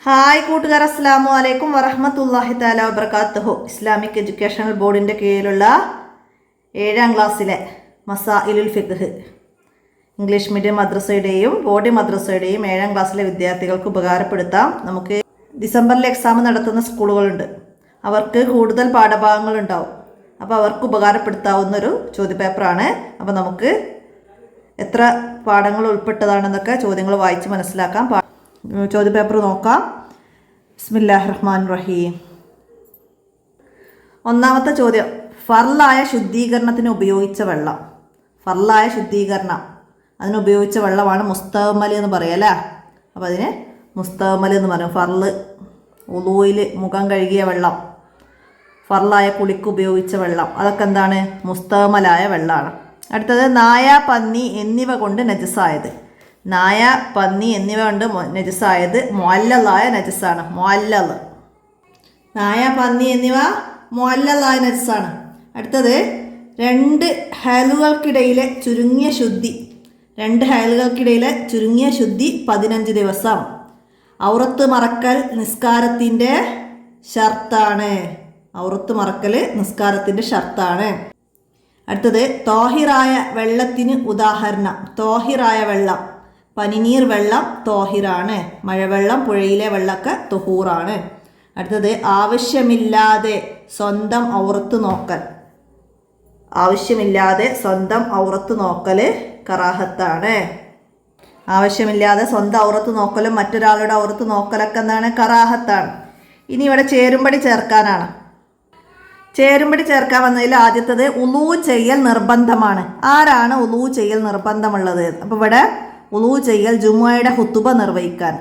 Hi കൂട്ടുകാർ, അസ്സലാമു അലൈക്കും വറഹ്മത്തുള്ളാഹി തആല വബറകാതുഹു. ഇസ്ലാമിക് എഡ്യൂക്കേഷണൽ ബോർഡിൻ്റെ കീഴിലുള്ള 7ാം ക്ലാസ്സിലെ മസാഇലുൽ ഫിഖ് ഇംഗ്ലീഷ് മീഡിയം മദ്രസയുടെയും ബോർഡി മദ്രസയുടെയും 7ാം ക്ലാസ്സിലെ വിദ്യാർത്ഥികൾക്ക് ഉപകാരപ്പെടുത്താം. നമുക്ക് ഡിസംബറിൽ എക്സാം നടത്തുന്ന സ്കൂളുകളുണ്ട്, അവർക്ക് കൂടുതൽ പാഠഭാഗങ്ങളുണ്ടാവും. അപ്പോൾ അവർക്ക് ഉപകാരപ്പെടുത്താവുന്നൊരു ചോദ്യപേപ്പറാണ്. അപ്പോൾ നമുക്ക് എത്ര പാഠങ്ങൾ ഉൾപ്പെട്ടതാണെന്നൊക്കെ ചോദ്യങ്ങൾ വായിച്ച് മനസ്സിലാക്കാം. ചോദ്യപേപ്പർ നോക്കാം. ബിസ്മില്ലാഹിർ റഹ്മാനിർ റഹീം. ഒന്നാമത്തെ ചോദ്യം, ഫർലായ ശുദ്ധീകരണത്തിന് ഉപയോഗിച്ച വെള്ളം. ഫർലായ ശുദ്ധീകരണം അതിന് ഉപയോഗിച്ച വെള്ളമാണ് മുസ്തഅമൽ എന്ന് പറയല്ലേ. അപ്പോൾ അതിന് മുസ്തഅമൽ എന്ന് പറയും. ഫർള് ഉളൂയിൽ മുഖം കഴുകിയ വെള്ളം, ഫർലായ കുളിക്ക് ഉപയോഗിച്ച വെള്ളം, അതൊക്കെ എന്താണ്? മുസ്തഅമലായ വെള്ളമാണ്. അടുത്തത്, നായ പന്നി എന്നിവ കൊണ്ട് നജസായത്. നായ പന്നി എന്നിവ കൊണ്ട് നജസായത് മുഅല്ലലായ നജസാണ്. മുഅല്ലൽ, നായ പന്നി എന്നിവ മുഅല്ലലായ നജസാണ്. അടുത്തത്, 2 ഹയലുകൾക്കിടയിലെ ചുരുങ്ങിയ ശുദ്ധി. 2 ഹയലുകൾക്കിടയിലെ ചുരുങ്ങിയ ശുദ്ധി 15 ദിവസം. ഔറത്ത് മറക്കൽ നിസ്കാരത്തിൻ്റെ ഷർത്താണ്. ഔറത്ത് മറക്കൽ നിസ്കാരത്തിൻ്റെ ഷർത്താണ്. അടുത്തത്, തോഹിറായ വെള്ളത്തിന് ഉദാഹരണം. തോഹിറായ വെള്ളം, പനിനീർ വെള്ളം തോഹിറാണ്. മഴവെള്ളം, പുഴയിലെ വെള്ളമൊക്കെ തുഹൂറാണ്. അടുത്തത്, ആവശ്യമില്ലാതെ സ്വന്തം ഔറത്ത് നോക്കൽ. ആവശ്യമില്ലാതെ സ്വന്തം ഔറത്ത് നോക്കൽ കറാഹത്താണ്. ആവശ്യമില്ലാതെ സ്വന്തം ഔറത്ത് നോക്കലും മറ്റൊരാളുടെ ഔറത്ത് നോക്കലൊക്കെ എന്താണ്? കറാഹത്താണ്. ഇനി ഇവിടെ ചേരുംപടി ചേർക്കാനാണ്. ചേരുംപടി ചേർക്കാൻ വന്നതിൽ ആദ്യത്തത്, ഉളൂ ചെയ്യൽ നിർബന്ധമാണ്. ആരാണ് ഉളൂ ചെയ്യൽ നിർബന്ധമുള്ളത്? അപ്പോൾ ഇവിടെ ഉളൂ ചെയ്യൽ ജുമുഅയുടെ ഹുത്തുബ നിർവഹിക്കാൻ.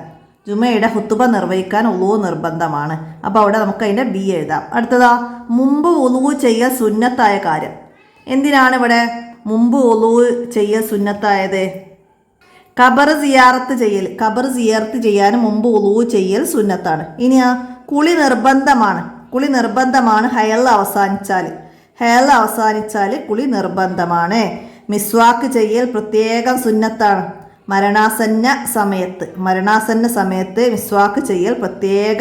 ജുമുഅയുടെ ഹുത്തുബ നിർവഹിക്കാൻ ഉളൂ നിർബന്ധമാണ്. അപ്പോൾ അവിടെ നമുക്ക് അതിൻ്റെ ബി എഴുതാം. അടുത്തതാ, മുമ്പ് ഉളൂ ചെയ്യൽ സുന്നത്തായ കാര്യം. എന്തിനാണ് ഇവിടെ മുമ്പ് ഉളൂ ചെയ്യൽ സുന്നത്തായത്? ഖബർ സിയാറത്ത് ചെയ്യൽ. ഖബർ സിയാറത്ത് ചെയ്യാൻ മുമ്പ് ഉളൂ ചെയ്യൽ സുന്നത്താണ്. ഇനിയാ കുളി നിർബന്ധമാണ്. കുളി നിർബന്ധമാണ് ഹയൽ അവസാനിച്ചാൽ. ഹയൽ അവസാനിച്ചാൽ കുളി നിർബന്ധമാണ്. മിസ്വാക്ക് ചെയ്യൽ പ്രത്യേകം സുന്നത്താണ്. മരണാസന്ന സമയത്ത്, മരണാസന്ന സമയത്ത് മിസ്വാക്ക് ചെയ്യൽ പ്രത്യേക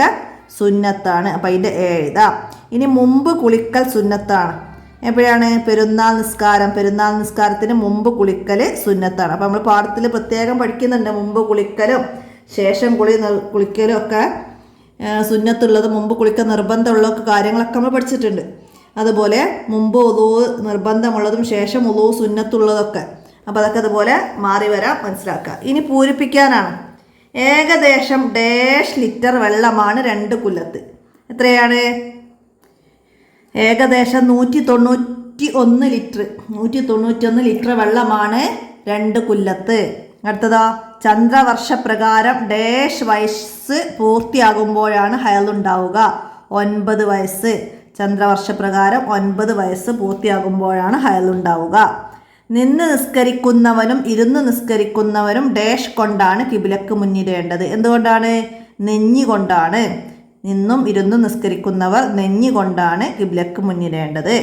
സുന്നത്താണ്. അപ്പം അതിൻ്റെ എഴുതാം. ഇനി മുമ്പ് കുളിക്കൽ സുന്നത്താണ്. എപ്പോഴാണ്? പെരുന്നാൾ നിസ്കാരം. പെരുന്നാൾ നിസ്കാരത്തിന് മുമ്പ് കുളിക്കൽ സുന്നത്താണ്. അപ്പം നമ്മൾ പാഠത്തിൽ പ്രത്യേകം പഠിക്കുന്നുണ്ട്. മുമ്പ് കുളിക്കലും ശേഷം കുളിക്കലും ഒക്കെ സുന്നത്തുള്ളത്, മുമ്പ് കുളിക്കാൻ നിർബന്ധമുള്ളതൊക്കെ കാര്യങ്ങളൊക്കെ നമ്മൾ പഠിച്ചിട്ടുണ്ട്. അതുപോലെ മുമ്പ് ഉളൂ നിർബന്ധമുള്ളതും ശേഷം ഉളൂ സുന്നത്തുള്ളതൊക്കെ. അപ്പോൾ അതൊക്കെ അതുപോലെ മാറി വരാം, മനസ്സിലാക്കുക. ഇനി പൂരിപ്പിക്കാനാണ്. ഏകദേശം ഡാഷ് ലിറ്റർ വെള്ളമാണ് 2 കുല്ലത്ത്. എത്രയാണ്? ഏകദേശം 191 ലിറ്റർ. 191 ലിറ്റർ വെള്ളമാണ് 2 കുല്ലത്ത്. അടുത്തതാ, ചന്ദ്രവർഷപ്രകാരം ഡാഷ് വയസ്സ് പൂർത്തിയാകുമ്പോഴാണ് ഹയലുണ്ടാവുക. 9 വയസ്സ്. ചന്ദ്രവർഷപ്രകാരം 9 വയസ്സ് പൂർത്തിയാകുമ്പോഴാണ് ഹയലുണ്ടാവുക. നിന്ന് നിസ്കരിക്കുന്നവനും ഇരുന്ന് നിസ്കരിക്കുന്നവനും ഡാഷ് കൊണ്ടാണ് കിബിലക്ക് മുന്നിടേണ്ടത്. എന്തുകൊണ്ടാണ്? നെഞ്ഞി കൊണ്ടാണ്. നിന്നും ഇരുന്നും നിസ്കരിക്കുന്നവർ നെഞ്ഞി കൊണ്ടാണ് കിബിലക്ക് മുന്നിടേണ്ടത്.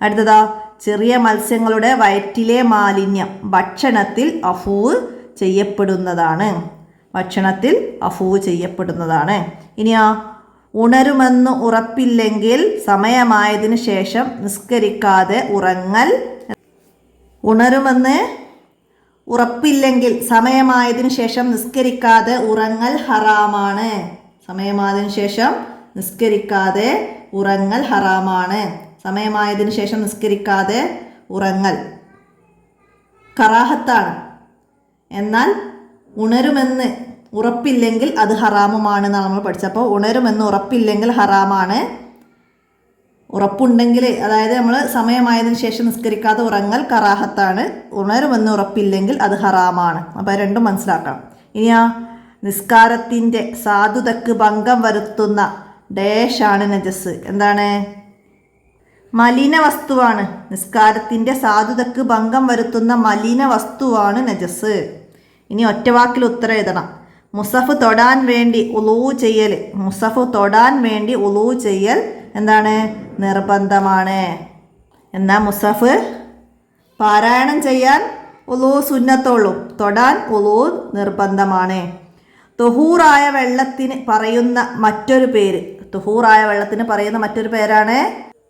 അടുത്തതാ, ചെറിയ മത്സ്യങ്ങളുടെ വയറ്റിലെ മാലിന്യം ഭക്ഷണത്തിൽ അഫൂവ് ചെയ്യപ്പെടുന്നതാണ്. ഭക്ഷണത്തിൽ അഫൂവ് ചെയ്യപ്പെടുന്നതാണ്. ഇനിയാ, ഉണരുമെന്ന് ഉറപ്പില്ലെങ്കിൽ സമയമായതിനു ശേഷം നിസ്കരിക്കാതെ ഉറങ്ങൽ. ഉണരുമെന്ന് ഉറപ്പില്ലെങ്കിൽ സമയമായതിനു ശേഷം നിസ്കരിക്കാതെ ഉറങ്ങൽ ഹറാമാണ്. സമയമായതിനു ശേഷം നിസ്കരിക്കാതെ ഉറങ്ങൽ ഹറാമാണ്. സമയമായതിനു ശേഷം നിസ്കരിക്കാതെ ഉറങ്ങൽ കറാഹത്താണ്. എന്നാൽ ഉണരുമെന്ന് ഉറപ്പില്ലെങ്കിൽ അത് ഹറാമുമാണെന്നാണ് നമ്മൾ പഠിച്ചത്. അപ്പോൾ ഉണരുമെന്ന് ഉറപ്പില്ലെങ്കിൽ ഹറാമാണ്. ഉറപ്പുണ്ടെങ്കിൽ, അതായത് നമ്മൾ സമയമായതിനു ശേഷം നിസ്കരിക്കാതെ ഉറങ്ങൽ കറാഹത്താണ്. ഉണരുമെന്ന് ഉറപ്പില്ലെങ്കിൽ അത് ഹറാമാണ്. അപ്പോൾ രണ്ടും മനസ്സിലാക്കണം. ഇനിയാ, നിസ്കാരത്തിൻ്റെ സാധുതക്ക് ഭംഗം വരുത്തുന്ന ഡാഷാണ് നജസ്. എന്താണ്? മലിന വസ്തുവാണ്. നിസ്കാരത്തിൻ്റെ സാധുതക്ക് ഭംഗം വരുത്തുന്ന മലിന വസ്തുവാണ് നജസ്. ഇനി ഒറ്റവാക്കിൽ ഉത്തരം എഴുതണം. മുസഫ് തൊടാൻ വേണ്ടി ഉളൂ ചെയ്യൽ. മുസഫ് തൊടാൻ വേണ്ടി ഉളൂ ചെയ്യൽ എന്താണ്? നിർബന്ധമാണ്. എന്നാൽ മുസഫ് പാരായണം ചെയ്യാൻ ഉളൂ സുന്നത്തുള്ളൂ, തൊടാൻ ഉളൂ നിർബന്ധമാണ്. തുഹൂറായ വെള്ളത്തിന് പറയുന്ന മറ്റൊരു പേര്, തുഹൂറായ വെള്ളത്തിന് പറയുന്ന മറ്റൊരു പേരാണ്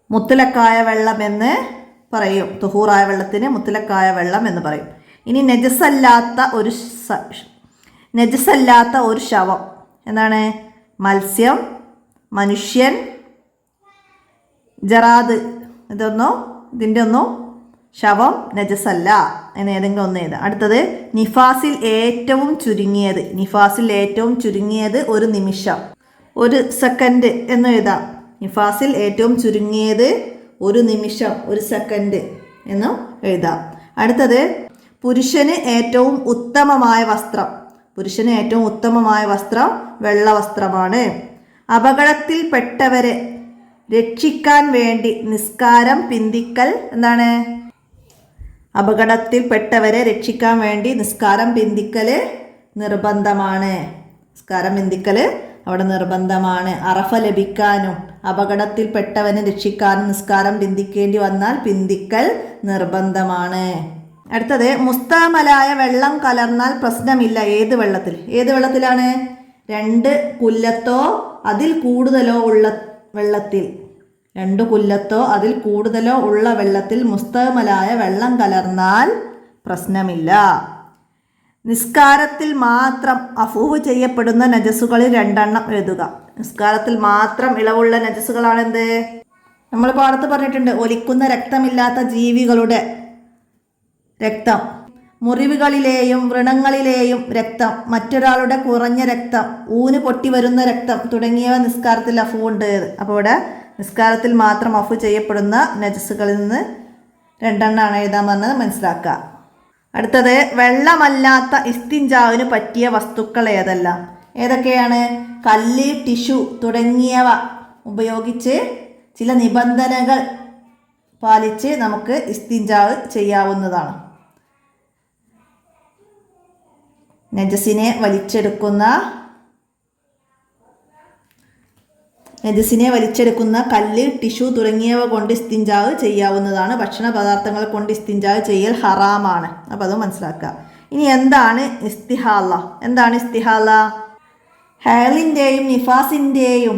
മുത്തലക്കായ വെള്ളം എന്ന് പറയും. തുഹൂറായ വെള്ളത്തിന് മുത്തലക്കായ വെള്ളം എന്ന് പറയും. ഇനി നജസല്ലാത്ത ഒരു ശവം എന്താണ്? മത്സ്യം, മനുഷ്യൻ, ജറാദ്, ഇതിൻ്റെ ഒന്നും ശവം നജസല്ല എന്ന് ഏതെങ്കിലും ഒന്ന് എഴുതാം. അടുത്തത് നിഫാസിൽ ഏറ്റവും ചുരുങ്ങിയത് ഒരു നിമിഷം, ഒരു സെക്കൻഡ് എന്ന് എഴുതാം. നിഫാസിൽ ഏറ്റവും ചുരുങ്ങിയത് ഒരു നിമിഷം, ഒരു സെക്കൻഡ് എന്നും എഴുതാം. അടുത്തത് പുരുഷന് ഏറ്റവും ഉത്തമമായ വസ്ത്രം വെള്ള വസ്ത്രമാണ്. അപകടത്തിൽപ്പെട്ടവരെ രക്ഷിക്കാൻ വേണ്ടി നിസ്കാരം പിന്തിക്കൽ എന്താണ്? അപകടത്തിൽപ്പെട്ടവരെ രക്ഷിക്കാൻ വേണ്ടി നിസ്കാരം പിന്തിക്കൽ നിർബന്ധമാണ്. അവിടെ നിർബന്ധമാണ്. അറഫ ലഭിക്കാനും അപകടത്തിൽപ്പെട്ടവനെ രക്ഷിക്കാനും നിസ്കാരം പിന്തിക്കേണ്ടി വന്നാൽ പിന്തിക്കൽ നിർബന്ധമാണ്. അടുത്തത് മുസ്തമലായ വെള്ളം കലർന്നാൽ പ്രശ്നമില്ല. ഏത് വെള്ളത്തിലാണ്? 2 കുല്ലത്തോ അതിൽ കൂടുതലോ ഉള്ള വെള്ളത്തിൽ, 2 കുല്ലത്തോ അതിൽ കൂടുതലോ ഉള്ള വെള്ളത്തിൽ മുസ്തമലായ വെള്ളം കലർന്നാൽ പ്രശ്നമില്ല. നിസ്കാരത്തിൽ മാത്രം അഫൂവ് ചെയ്യപ്പെടുന്ന നജസുകളിൽ 2 എഴുതുക. നിസ്കാരത്തിൽ മാത്രം ഇളവുള്ള നജസുകളാണ് എന്ത്? നമ്മൾ പാടത്ത് പറഞ്ഞിട്ടുണ്ട്, ഒലിക്കുന്ന രക്തമില്ലാത്ത ജീവികളുടെ രക്തം, മുറിവുകളിലെയും വ്രണങ്ങളിലെയും രക്തം, മറ്റൊരാളുടെ കുറഞ്ഞ രക്തം, ഊന് പൊട്ടി വരുന്ന രക്തം തുടങ്ങിയവ നിസ്കാരത്തിൽ അഫൂ ഉണ്ട്. അപ്പോൾ ഇവിടെ നിസ്കാരത്തിൽ മാത്രം അഫു ചെയ്യപ്പെടുന്ന നജസുകളിൽ നിന്ന് 2 എഴുതാൻ പറഞ്ഞത് മനസ്സിലാക്കുക. അടുത്തത് വെള്ളമല്ലാത്ത ഇസ്തിഞ്ചാവിന് പറ്റിയ വസ്തുക്കൾ ഏതൊക്കെയാണ്? കല്ല്, ടിഷ്യൂ തുടങ്ങിയവ ഉപയോഗിച്ച് ചില നിബന്ധനകൾ പാലിച്ച് നമുക്ക് ഇസ്തിഞ്ചാവ് ചെയ്യാവുന്നതാണ്. നജസിനെ വലിച്ചെടുക്കുന്ന കല്ല്, ടിഷ്യൂ തുടങ്ങിയവ കൊണ്ട് ഇസ്തിഞ്ചാവ് ചെയ്യാവുന്നതാണ്. ഭക്ഷണ പദാർത്ഥങ്ങൾ കൊണ്ട് ഇസ്തിഞ്ചാവ് ചെയ്യൽ ഹറാമാണ്. അപ്പോൾ അത് മനസ്സിലാക്കുക. ഇനി എന്താണ് ഇസ്തിഹാല? ഹൈളിൻ്റെയും നിഫാസിൻ്റെയും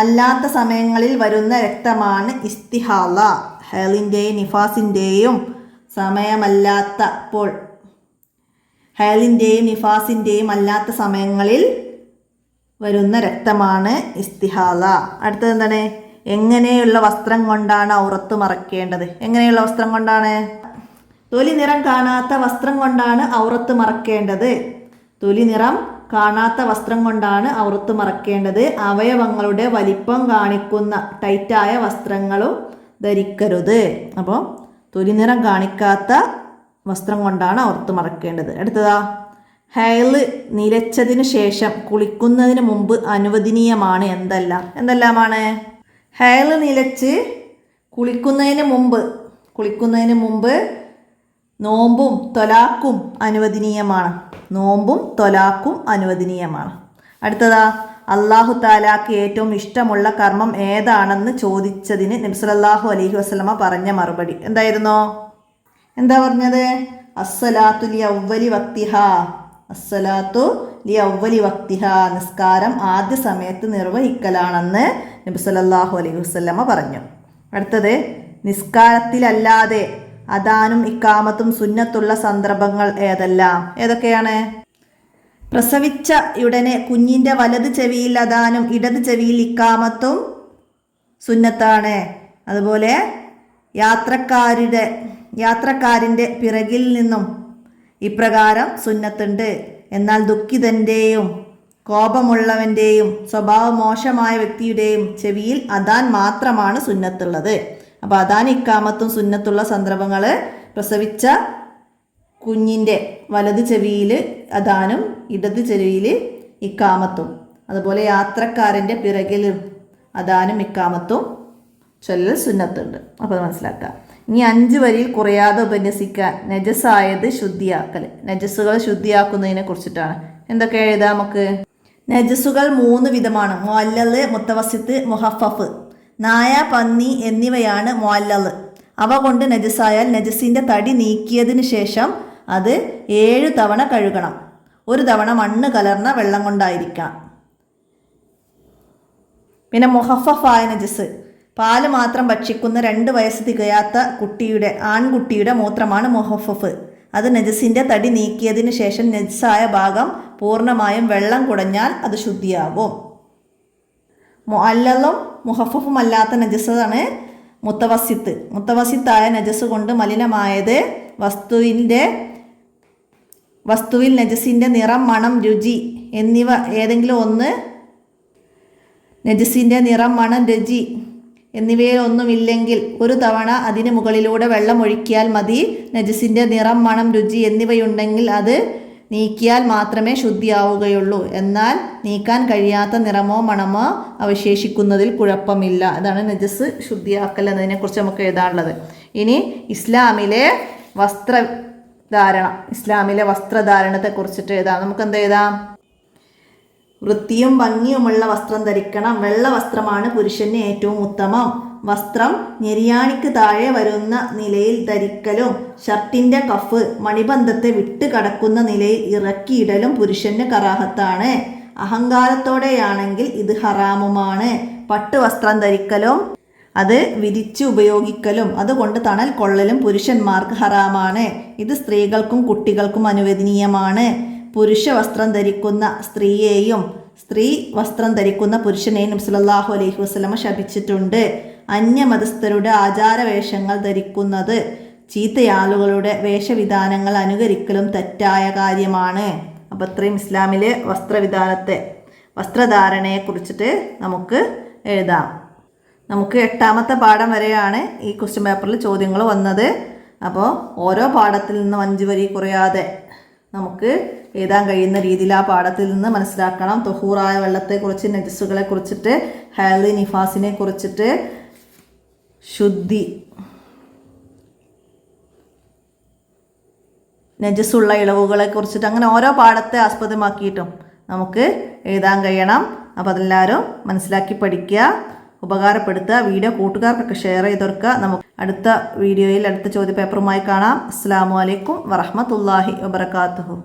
അല്ലാത്ത സമയങ്ങളിൽ വരുന്ന രക്തമാണ് ഇസ്തിഹാല. ഹൈളിൻ്റെയും നിഫാസിൻ്റെയും സമയമല്ലാത്തപ്പോൾ, ഹൈളിൻ്റെയും നിഫാസിൻ്റെയും അല്ലാത്ത സമയങ്ങളിൽ വരുന്ന രക്തമാണ് ഇസ്തിഹാല. അടുത്തത് എന്താണ്? എങ്ങനെയുള്ള വസ്ത്രം കൊണ്ടാണ് ഔറത്ത് മറക്കേണ്ടത്? എങ്ങനെയുള്ള വസ്ത്രം കൊണ്ടാണ്? തൊലി നിറം കാണാത്ത വസ്ത്രം കൊണ്ടാണ് ഔറത്ത് മറക്കേണ്ടത്. അവയവങ്ങളുടെ വലിപ്പം കാണിക്കുന്ന ടൈറ്റായ വസ്ത്രങ്ങളും ധരിക്കരുത്. അപ്പോൾ തൊലി നിറം കാണിക്കാത്ത വസ്ത്രം കൊണ്ടാണ് ഔറത്ത് മറക്കേണ്ടത്. അടുത്തതാ, ഹൈള് നിലച്ചതിന് ശേഷം കുളിക്കുന്നതിന് മുമ്പ് അനുവദനീയമാണ് എന്തെല്ലാമാണ്? ഹൈള് നിലച്ച് കുളിക്കുന്നതിന് മുമ്പ് നോമ്പും തൊലാക്കും അനുവദനീയമാണ്. അടുത്തതാ, അല്ലാഹു തആലാക്ക് ഏറ്റവും ഇഷ്ടമുള്ള കർമ്മം ഏതാണെന്ന് ചോദിച്ചതിന് നബി സല്ലല്ലാഹു അലൈഹി വസല്ലമ പറഞ്ഞ മറുപടി എന്തായിരുന്നു? എന്താ പറഞ്ഞത്? അസ്സലാത്തു ലി അവ്വലി വക്തിഹ, നിസ്കാരം ആദ്യ സമയത്ത് നിർവഹിക്കലാണെന്ന് നബി സല്ലല്ലാഹു അലൈഹി വസല്ലമ പറഞ്ഞു. അടുത്തത്, നിസ്കാരത്തിലല്ലാതെ അദാനും ഇക്കാമത്തും സുന്നത്തുള്ള സന്ദർഭങ്ങൾ ഏതൊക്കെയാണ്? പ്രസവിച്ച ഉടനെ കുഞ്ഞിൻ്റെ വലത് ചെവിയിൽ അദാനും ഇടത് ചെവിയിൽ ഇക്കാമത്തും സുന്നത്താണ്. അതുപോലെ യാത്രക്കാരിൻ്റെ പിറകിൽ നിന്നും ഇപ്രകാരം സുന്നത്തുണ്ട്. എന്നാൽ ദുഃഖിതൻ്റെയും കോപമുള്ളവൻ്റെയും സ്വഭാവം മോശമായ വ്യക്തിയുടെയും ചെവിയിൽ അദാൻ മാത്രമാണ് സുന്നത്തുള്ളത്. അപ്പോൾ അദാൻ ഇക്കാമത്തും സുന്നത്തുള്ള സന്ദർഭങ്ങൾ പ്രസവിച്ച കുഞ്ഞിൻ്റെ വലത് ചെവിയിൽ അദാനും ഇടത് ചെവിയിൽ ഇക്കാമത്തും, അതുപോലെ യാത്രക്കാരൻ്റെ പിറകിലും അദാനും ഇക്കാമത്തും ചൊല്ലൽ സുന്നത്തുണ്ട്. അപ്പോൾ മനസ്സിലാക്കുക. ഇനി 5 വരിയിൽ കുറയാതെ ഉപന്യസിക്കാൻ നജസായത് ശുദ്ധിയാക്കൽ, നജസുകൾ ശുദ്ധിയാക്കുന്നതിനെ കുറിച്ചിട്ടാണ്. എന്തൊക്കെ എഴുതാം നമുക്ക്? നജസുകൾ 3 വിധമാണ്: മുഅല്ലല്, മുത്തവസിത്ത്, മുഹഫഫ്. നായ, പന്നി എന്നിവയാണ് മുഅല്ലല്. അവ കൊണ്ട് നജസായാൽ നജസിൻ്റെ തടി നീക്കിയതിന് ശേഷം അത് 7 തവണ കഴുകണം. ഒരു തവണ മണ്ണ് കലർന്ന വെള്ളം കൊണ്ടായിരിക്കാം. പിന്നെ മുഹഫഫായ നജസ്, പാല് മാത്രം ഭക്ഷിക്കുന്ന 2 വയസ്സ് തികയാത്ത ആൺകുട്ടിയുടെ മൂത്രമാണ് മുഹഫഫ്. അത് നജസിൻ്റെ തടി നീക്കിയതിന് ശേഷം നജസായ ഭാഗം പൂർണ്ണമായും വെള്ളം കുടഞ്ഞാൽ അത് ശുദ്ധിയാകും. മുഅല്ലലും മുഹഫഫും അല്ലാത്ത നജസാണ് മുത്തവസിത്ത്. മുത്തവസിത്തായ നജസ് കൊണ്ട് മലിനമായത് വസ്തുവിൽ നജസിൻ്റെ നിറം, മണം, രുചി എന്നിവ ഏതെങ്കിലും ഒന്ന്, നജസിൻ്റെ നിറം, മണം, രുചി എന്നിവയൊന്നുമില്ലെങ്കിൽ ഒരു തവണ അതിന് മുകളിലൂടെ വെള്ളം ഒഴിക്കിയാൽ മതി. നജസിൻ്റെ നിറം, മണം, രുചി എന്നിവയുണ്ടെങ്കിൽ അത് നീക്കിയാൽ മാത്രമേ ശുദ്ധിയാവുകയുള്ളൂ. എന്നാൽ നീക്കാൻ കഴിയാത്ത നിറമോ മണമോ അവശേഷിക്കുന്നതിൽ കുഴപ്പമില്ല. അതാണ് നജസ് ശുദ്ധിയാക്കൽ എന്നതിനെക്കുറിച്ച് നമുക്ക് എഴുതാനുള്ളത്. ഇനി ഇസ്ലാമിലെ വസ്ത്രധാരണത്തെക്കുറിച്ചിട്ട് എഴുതാം. നമുക്ക് എന്ത് എഴുതാം? വൃത്തിയും ഭംഗിയുമുള്ള വസ്ത്രം ധരിക്കണം. വെള്ള വസ്ത്രമാണ് പുരുഷന് ഏറ്റവും ഉത്തമം. വസ്ത്രം ഞെരിയാണിക്ക് താഴെ വരുന്ന നിലയിൽ ധരിക്കലും ഷർട്ടിൻ്റെ കഫ് മണിബന്ധത്തെ വിട്ട് കടക്കുന്ന നിലയിൽ ഇറക്കിയിടലും പുരുഷന് കറാഹത്താണ്. അഹങ്കാരത്തോടെയാണെങ്കിൽ ഇത് ഹറാമുമാണ്. പട്ടുവസ്ത്രം ധരിക്കലും അത് വിരിച്ച് ഉപയോഗിക്കലും അതുകൊണ്ട് തണൽ കൊള്ളലും പുരുഷന്മാർക്ക് ഹറാമാണ്. ഇത് സ്ത്രീകൾക്കും കുട്ടികൾക്കും അനുവദനീയമാണ്. പുരുഷ വസ്ത്രം ധരിക്കുന്ന സ്ത്രീയെയും സ്ത്രീ വസ്ത്രം ധരിക്കുന്ന പുരുഷനെയും നബി സല്ലല്ലാഹു അലൈഹി വസല്ലമ ശപിച്ചിട്ടുണ്ട്. അന്യമതസ്ഥരുടെ ആചാരവേഷങ്ങൾ ധരിക്കുന്നത് ചീത്തയാളുകളുടെ വേഷവിധാനങ്ങൾ അനുകരിക്കലും തെറ്റായ കാര്യമാണ്. അപ്പോൾ ഇത്രയും ഇസ്ലാമിലെ വസ്ത്രധാരണയെ കുറിച്ചിട്ട് നമുക്ക് എഴുതാം. നമുക്ക് 8ാമത്തെ പാഠം വരെയാണ് ഈ ക്വസ്റ്റ്യൻ പേപ്പറിൽ ചോദ്യങ്ങൾ വന്നത്. അപ്പോൾ ഓരോ പാഠത്തിൽ നിന്നും 5 വരി കുറയാതെ നമുക്ക് എഴുതാൻ കഴിയുന്ന രീതിയിൽ ആ പാഠത്തിൽ നിന്ന് മനസ്സിലാക്കണം. തൊഹൂറായ വെള്ളത്തെക്കുറിച്ച്, നജസ്സുകളെ കുറിച്ചിട്ട്, ഹൈള് നിഫാസിനെ കുറിച്ചിട്ട്, നജസ്സുള്ള ഇളവുകളെ കുറിച്ചിട്ട്, അങ്ങനെ ഓരോ പാഠത്തെ ആസ്പദമാക്കിയിട്ടും നമുക്ക് എഴുതാൻ കഴിയണം. അപ്പോൾ അതെല്ലാവരും മനസ്സിലാക്കി പഠിക്കുക, ഉപകാരപ്പെടുത്തുക. വീഡിയോ കൂട്ടുകാർക്കൊക്കെ ഷെയർ ചെയ്തെടുക്കുക. നമുക്ക് അടുത്ത വീഡിയോയിൽ അടുത്ത ചോദ്യപേപ്പറുമായി കാണാം. അസ്സലാമു അലൈക്കും വറഹ്മത്തുള്ളാഹി വബറകാതുഹു.